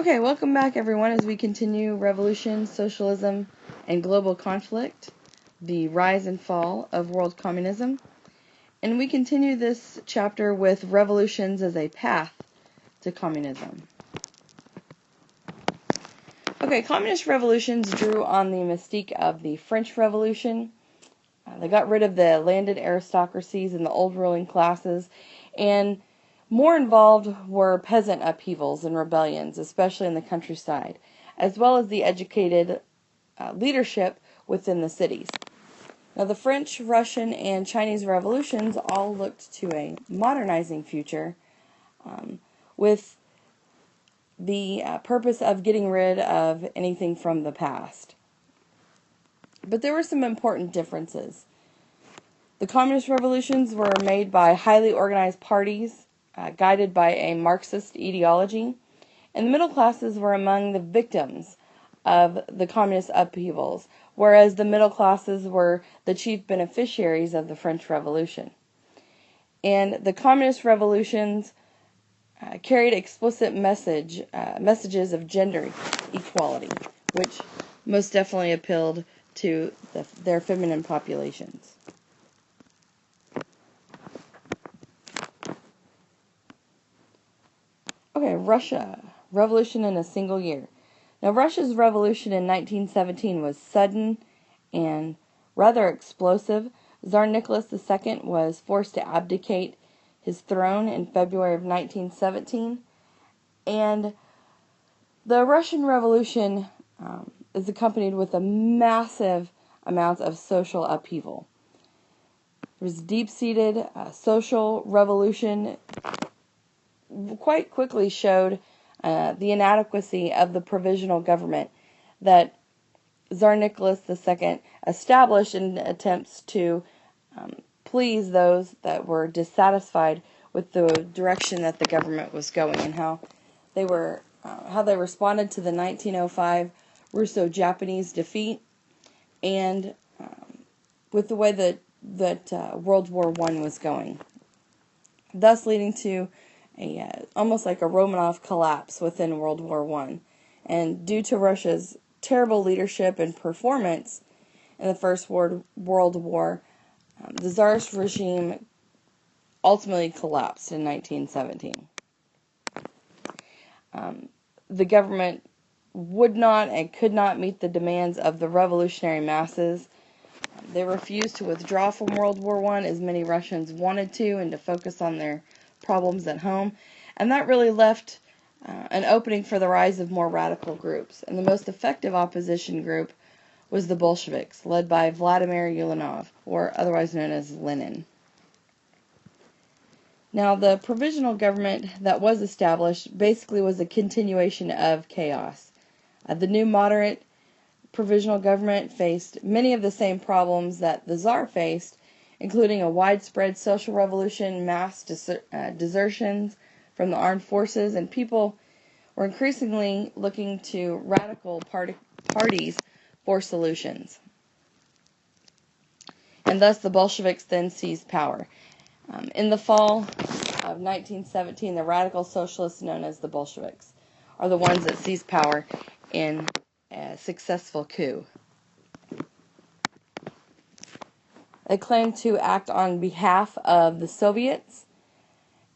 Okay, welcome back everyone as we continue revolution, socialism, and global conflict, the rise and fall of world communism. And we continue this chapter with revolutions as a path to communism. Okay, communist revolutions drew on the mystique of the French Revolution. They got rid of the landed aristocracies and the old ruling classes, and more involved were peasant upheavals and rebellions, especially in the countryside, as well as the educated leadership within the cities. Now, the French, Russian, and Chinese revolutions all looked to a modernizing future with the purpose of getting rid of anything from the past. But there were some important differences. The communist revolutions were made by highly organized parties guided by a Marxist ideology, and the middle classes were among the victims of the communist upheavals, whereas the middle classes were the chief beneficiaries of the French Revolution. And the communist revolutions carried explicit messages of gender equality, which most definitely appealed to their feminine populations. Okay, Russia. Revolution in a single year. Now, Russia's revolution in 1917 was sudden and rather explosive. Tsar Nicholas II was forced to abdicate his throne in February of 1917. And the Russian Revolution is accompanied with a massive amount of social upheaval. There was deep-seated social revolution quite quickly showed the inadequacy of the provisional government that Tsar Nicholas II established in attempts to please those that were dissatisfied with the direction that the government was going, and how they responded to the 1905 Russo-Japanese defeat, and with the way that World War I was going, thus leading to almost like a Romanov collapse within World War I. And due to Russia's terrible leadership and performance in the First World War, the Tsarist regime ultimately collapsed in 1917. The government would not and could not meet the demands of the revolutionary masses. They refused to withdraw from World War I as many Russians wanted to, and to focus on their problems at home. And that really left an opening for the rise of more radical groups. And the most effective opposition group was the Bolsheviks, led by Vladimir Ulyanov, or otherwise known as Lenin. Now, the provisional government that was established basically was a continuation of chaos. The new moderate provisional government faced many of the same problems that the Tsar faced, including a widespread social revolution, mass desertions from the armed forces, and people were increasingly looking to radical parties for solutions. And thus the Bolsheviks then seized power. In the fall of 1917, the radical socialists known as the Bolsheviks are the ones that seized power in a successful coup. They claimed to act on behalf of the Soviets,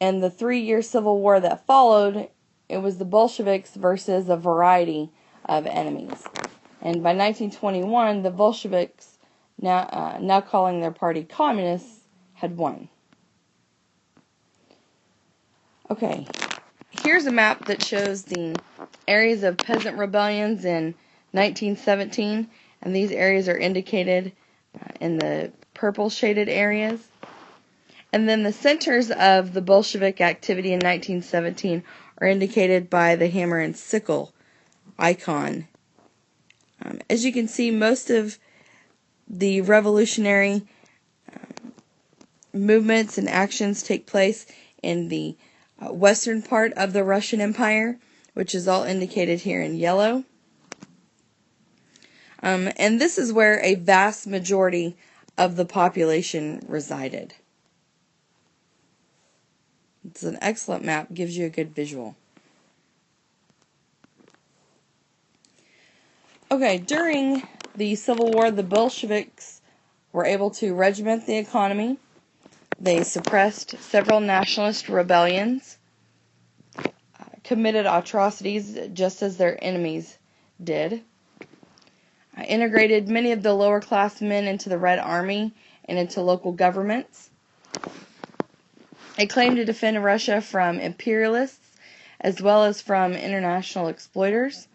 and the 3-year civil war that followed, it was the Bolsheviks versus a variety of enemies. And by 1921, the Bolsheviks, now calling their party communists, had won. Okay, here's a map that shows the areas of peasant rebellions in 1917, and these areas are indicated in the purple shaded areas. And then the centers of the Bolshevik activity in 1917 are indicated by the hammer and sickle icon. As you can see, most of the revolutionary movements and actions take place in the western part of the Russian Empire, which is all indicated here in yellow. And this is where a vast majority of the population resided. It's an excellent map, gives you a good visual. Okay, during the Civil War, the Bolsheviks were able to regiment the economy. They suppressed several nationalist rebellions, committed atrocities just as their enemies did, integrated many of the lower class men into the Red Army and into local governments. They claimed to defend Russia from imperialists as well as from international exploiters.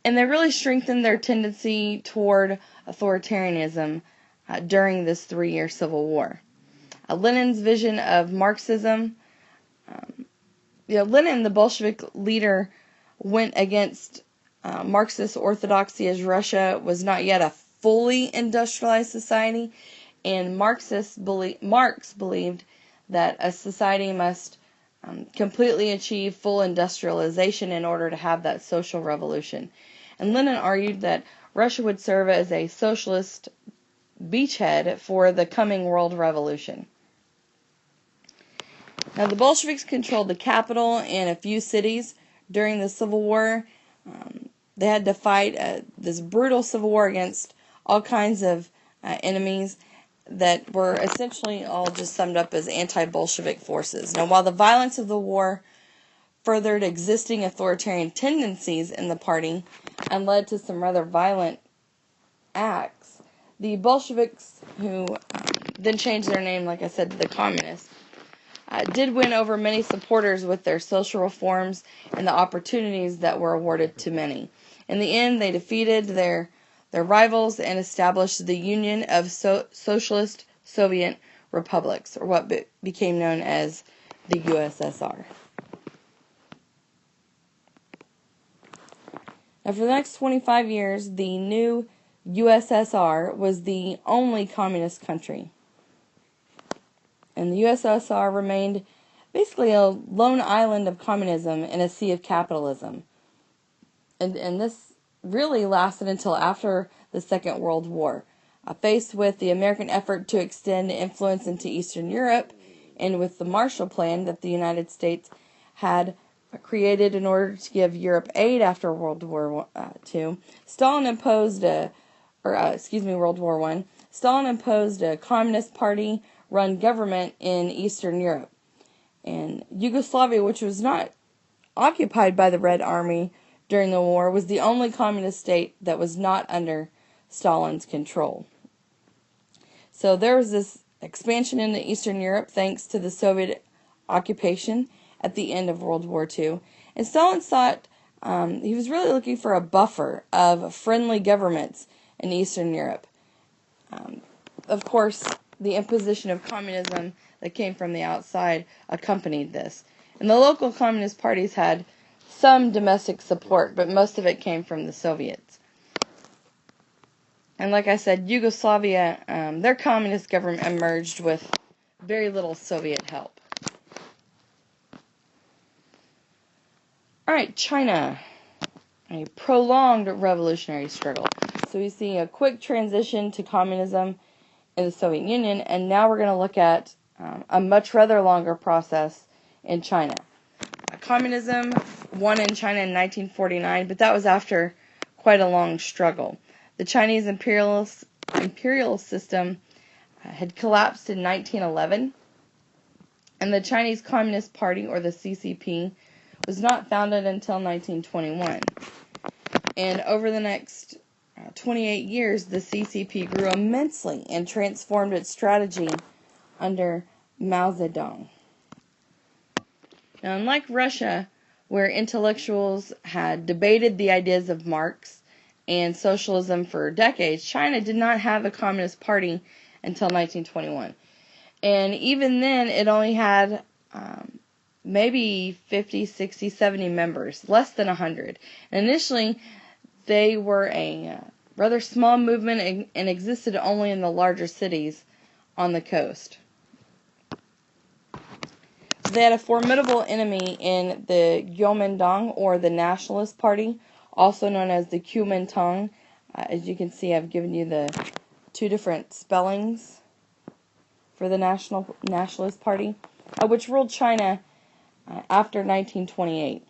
And they really strengthened their tendency toward authoritarianism during this 3-year civil war. Lenin's vision of Marxism, Lenin, the Bolshevik leader, went against Marxist orthodoxy as Russia was not yet a fully industrialized society, and Marx believed that a society must completely achieve full industrialization in order to have that social revolution. And Lenin argued that Russia would serve as a socialist beachhead for the coming world revolution. Now, the Bolsheviks controlled the capital and a few cities during the Civil War. They had to fight this brutal civil war against all kinds of enemies that were essentially all just summed up as anti-Bolshevik forces. Now, while the violence of the war furthered existing authoritarian tendencies in the party and led to some rather violent acts, the Bolsheviks, who then changed their name, like I said, to the Communists, did win over many supporters with their social reforms and the opportunities that were awarded to many. In the end, they defeated their rivals and established the Union of Socialist Soviet Republics, or what became known as the USSR. Now, for the next 25 years, the new USSR was the only communist country. And the USSR remained basically a lone island of communism in a sea of capitalism. And this really lasted until after the Second World War. Faced with the American effort to extend influence into Eastern Europe, and with the Marshall Plan that the United States had created in order to give Europe aid after World War II, World War I, Stalin imposed a Communist Party-run government in Eastern Europe. And Yugoslavia, which was not occupied by the Red Army during the war, was the only communist state that was not under Stalin's control. So there was this expansion into Eastern Europe thanks to the Soviet occupation at the end of World War II. And Stalin thought he was really looking for a buffer of friendly governments in Eastern Europe. Of course, the imposition of communism that came from the outside accompanied this. And the local communist parties had some domestic support, but most of it came from the Soviets. And like I said, Yugoslavia, their communist government emerged with very little Soviet help. Alright, China. A prolonged revolutionary struggle. So we see a quick transition to communism in the Soviet Union, and now we're going to look at a much rather longer process in China. Communism won in China in 1949, but that was after quite a long struggle. The Chinese imperial system had collapsed in 1911, and the Chinese Communist Party, or the CCP, was not founded until 1921. And over the next 28 years, the CCP grew immensely and transformed its strategy under Mao Zedong. Now, unlike Russia, where intellectuals had debated the ideas of Marx and socialism for decades, China did not have a communist party until 1921. And even then, it only had maybe 50, 60, 70 members, less than 100. And initially, they were a rather small movement and existed only in the larger cities on the coast. They had a formidable enemy in the Kuomintang, or the Nationalist Party, also known as the Kuomintang. As you can see, I've given you the two different spellings for the Nationalist Party, which ruled China after 1928.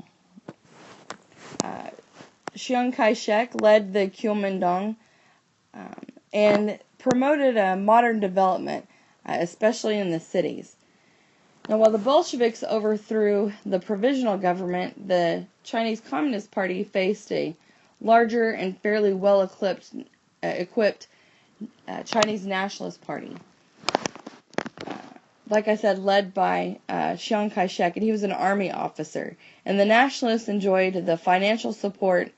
Chiang Kai-shek led the Kuomintang and promoted a modern development, especially in the cities. Now, while the Bolsheviks overthrew the provisional government, the Chinese Communist Party faced a larger and fairly well-equipped Chinese Nationalist Party. Like I said, led by Chiang Kai-shek, and he was an army officer. And the nationalists enjoyed the financial support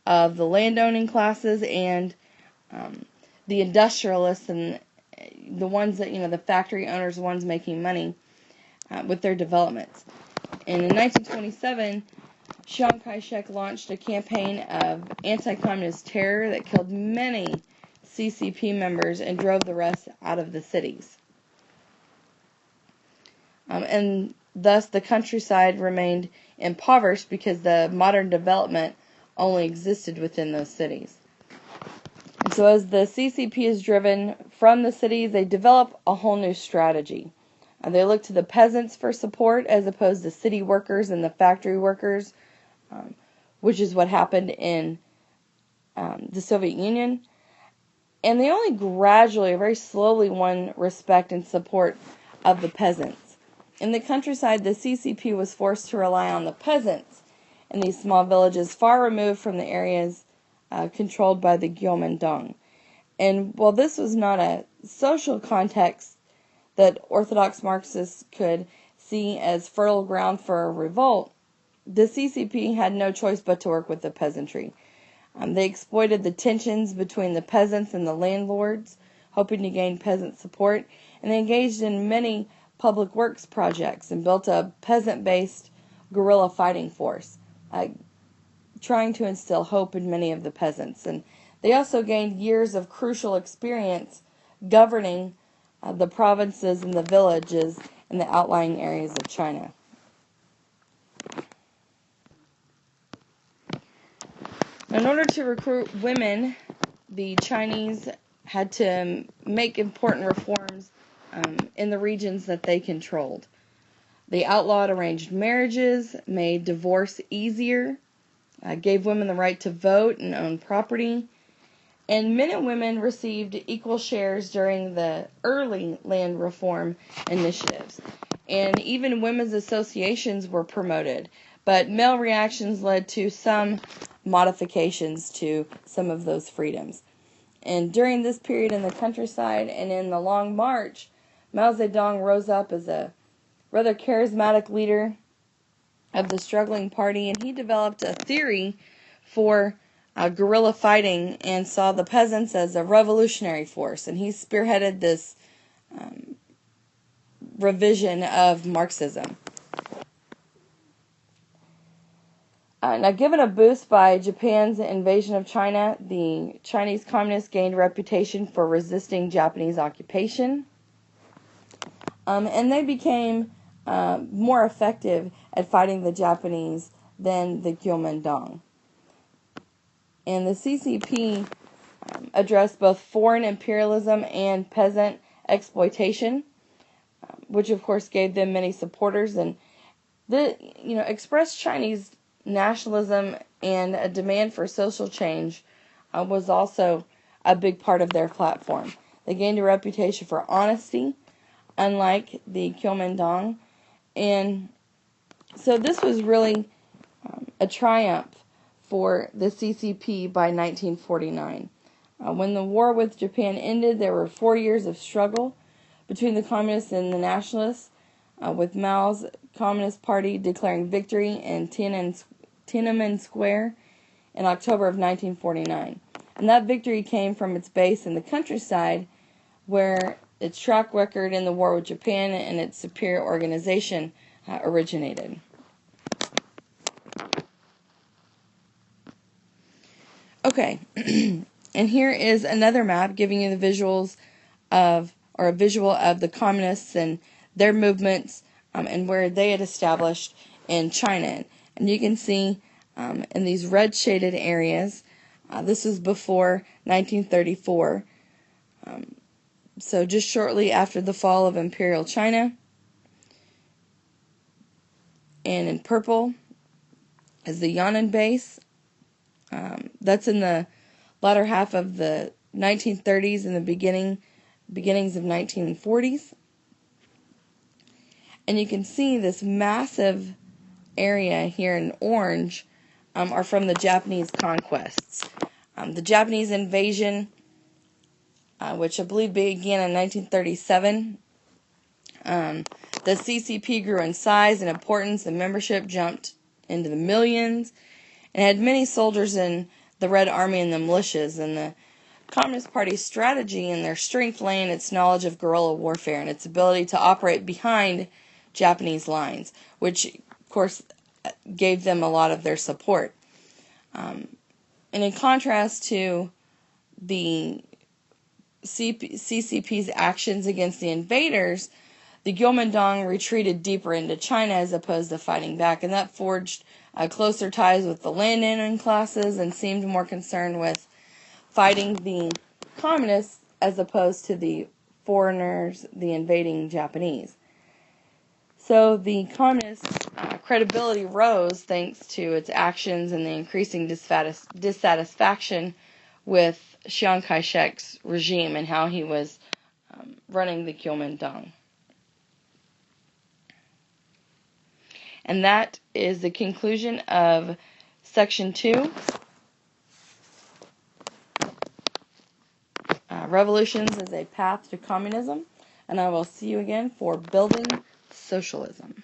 of the landowning classes and the industrialists and the ones that, the factory owners, the ones making money with their developments. And in 1927, Chiang Kai-shek launched a campaign of anti-communist terror that killed many CCP members and drove the rest out of the cities. And thus the countryside remained impoverished because the modern development only existed within those cities. And so as the CCP is driven from the cities, they develop a whole new strategy. They look to the peasants for support as opposed to city workers and the factory workers, which is what happened in the Soviet Union. And they only gradually, or very slowly, won respect and support of the peasants. In the countryside, the CCP was forced to rely on the peasants in these small villages far removed from the areas controlled by the Kuomintang. And while this was not a social context that Orthodox Marxists could see as fertile ground for a revolt, the CCP had no choice but to work with the peasantry. They exploited the tensions between the peasants and the landlords, hoping to gain peasant support, and they engaged in many public works projects and built a peasant-based guerrilla fighting force, trying to instill hope in many of the peasants. And they also gained years of crucial experience governing the provinces and the villages in the outlying areas of China. In order to recruit women, the Chinese had to make important reforms in the regions that they controlled. They outlawed arranged marriages, made divorce easier, gave women the right to vote and own property, and men and women received equal shares during the early land reform initiatives. And even women's associations were promoted, but male reactions led to some modifications to some of those freedoms. And during this period in the countryside and in the Long March, Mao Zedong rose up as a rather charismatic leader of the struggling party, and he developed a theory for guerrilla fighting and saw the peasants as a revolutionary force, and he spearheaded this revision of Marxism. Now, given a boost by Japan's invasion of China, the Chinese communists gained a reputation for resisting Japanese occupation. And they became more effective at fighting the Japanese than the Kuomintang. And the CCP addressed both foreign imperialism and peasant exploitation, which of course gave them many supporters, and expressed Chinese nationalism and a demand for social change was also a big part of their platform. They gained a reputation for honesty, unlike the Kuomintang, and so this was really a triumph for the CCP by 1949. When the war with Japan ended, there were 4 years of struggle between the communists and the nationalists, with Mao's Communist Party declaring victory in Tiananmen Square in October of 1949. And that victory came from its base in the countryside, where its track record in the war with Japan and its superior organization originated. Okay, and here is another map giving you the visuals of, or a visual of the communists and their movements and where they had established in China. And you can see in these red shaded areas, this was before 1934. So just shortly after the fall of Imperial China. And in purple is the Yan'an base. That's in the latter half of the 1930s and the beginnings of 1940s. And you can see this massive area here in orange are from the Japanese conquests. The Japanese invasion, which I believe began in 1937, the CCP grew in size and importance, and membership jumped into the millions, and had many soldiers in the Red Army and the militias. And the Communist Party's strategy and their strength lay in its knowledge of guerrilla warfare and its ability to operate behind Japanese lines, which, of course, gave them a lot of their support. And in contrast to the CCP's actions against the invaders, the Kuomintang retreated deeper into China as opposed to fighting back, and that forged closer ties with the landowning classes and seemed more concerned with fighting the communists as opposed to the foreigners, the invading Japanese. So the communist credibility rose thanks to its actions and the increasing dissatisfaction with Chiang Kai-shek's regime and how he was running the Kuomintang. And that is the conclusion of Section 2, Revolutions as a Path to Communism. And I will see you again for Building Socialism.